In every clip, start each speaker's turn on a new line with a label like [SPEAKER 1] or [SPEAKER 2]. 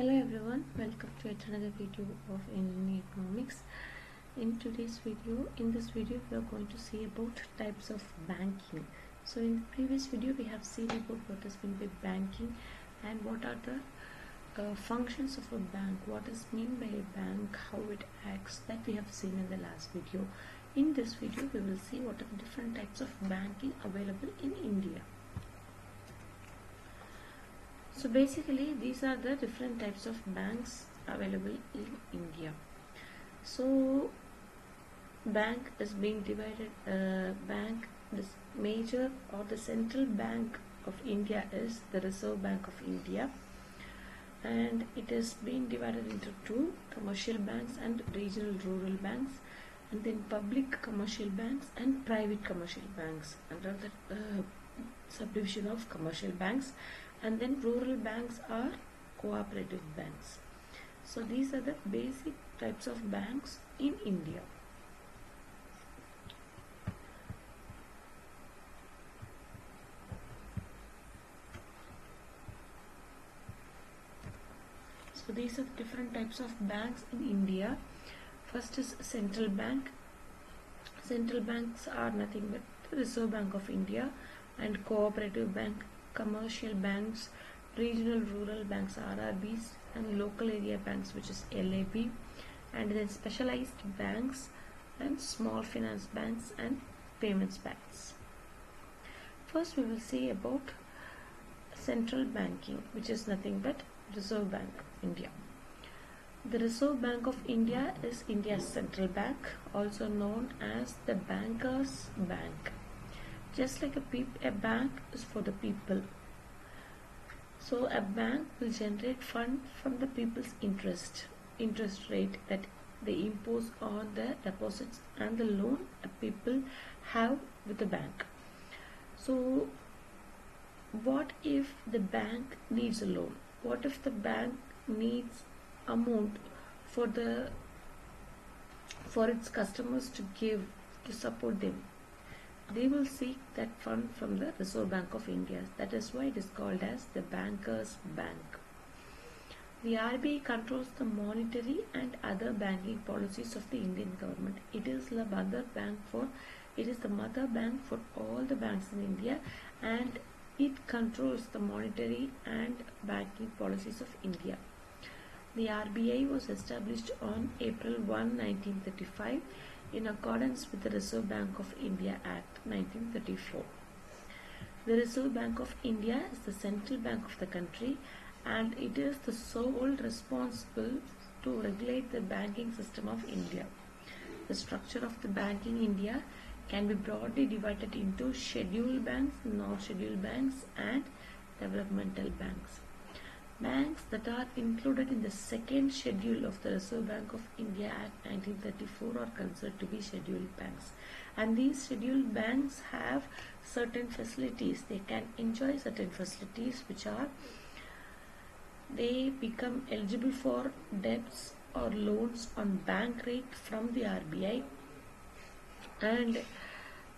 [SPEAKER 1] Hello everyone, welcome to yet another video of Indian economics. In this video we are going to see about types of banking. So in the previous video we have seen about what is meant by banking and what are the functions of a bank, what is meant by a bank, how it acts, that we have seen in the last video. In this video we will see what are the different types of banking available in India. So basically these are the different types of banks available in India. So bank is being divided, this major or the central bank of India is the Reserve Bank of India, and it is being divided into two: commercial banks and regional rural banks, and then public commercial banks and private commercial banks under the subdivision of commercial banks, and then rural banks are cooperative banks. So these are the basic types of banks in India. So these are the different types of banks in India. First is central bank. Central banks are nothing but the Reserve Bank of India, and cooperative bank, commercial banks, regional rural banks RRBs, and local area banks which is LAB, and then specialized banks and small finance banks and payments banks. First we will see about central banking, which is nothing but Reserve Bank of India. The Reserve Bank of India is India's central bank, also known as the banker's bank. Just like a bank is for the people. So a bank will generate fund from the people's interest rate that they impose on the deposits and the loan people have with the bank. So what if the bank needs a loan? What if the bank needs amount for its customers to give to support them? They will seek that fund from the Reserve Bank of India. That is why it is called as the banker's bank. The RBI controls the monetary and other banking policies of the Indian government. It is the mother bank for all the banks in India, and it controls the monetary and banking policies of India. The RBI was established on April 1, 1935 in accordance with the Reserve Bank of India Act 1934. The Reserve Bank of India is the central bank of the country, and it is the sole responsible to regulate the banking system of India. The structure of the bank in India can be broadly divided into scheduled banks, non-scheduled banks, and developmental banks. Banks that are included in the second schedule of the Reserve Bank of India Act 1934 are considered to be scheduled banks, and these scheduled banks have certain facilities. They can enjoy certain facilities, which are they become eligible for debts or loans on bank rate from the RBI, and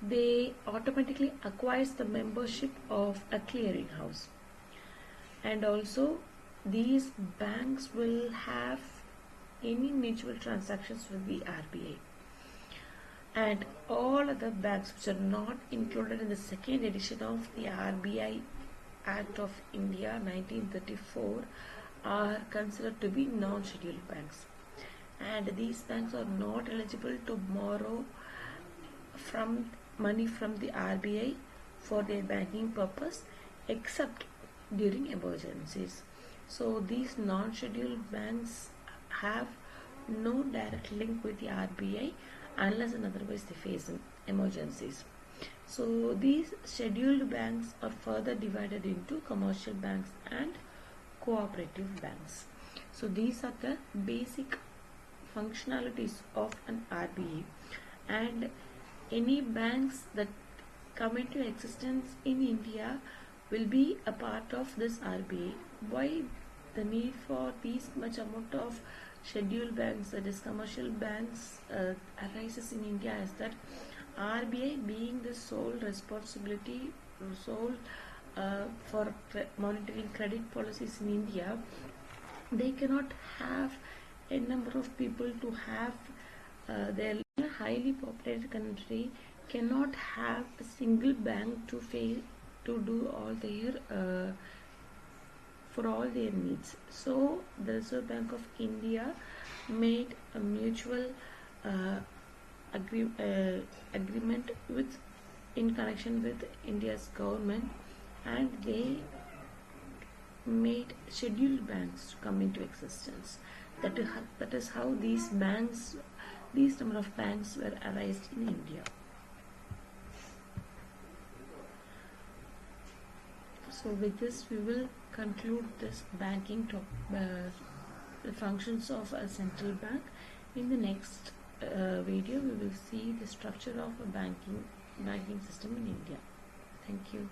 [SPEAKER 1] they automatically acquires the membership of a clearing house, and also these banks will have any mutual transactions with the RBI. And all other banks which are not included in the second edition of the RBI Act of India 1934 are considered to be non-scheduled banks, and these banks are not eligible to borrow money from the RBI for their banking purpose except during emergencies. So these non-scheduled banks have no direct link with the RBI unless and otherwise they face emergencies. So these scheduled banks are further divided into commercial banks and cooperative banks. So these are the basic functionalities of an RBI, and any banks that come into existence in India will be a part of this RBI. Why the need for this much amount of scheduled banks, that is commercial banks, arises in India is that RBI being the sole for monitoring credit policies in India, They cannot have a number of people to have their in a highly populated country cannot have a single bank to do all their for all their needs. So the Reserve Bank of India made a mutual uh, agreement with in connection with India's government, and they made scheduled banks to come into existence. That is how these number of banks were raised in India. So with this we will conclude this the functions of a central bank. In the next video we will see the structure of a banking system in India. Thank you.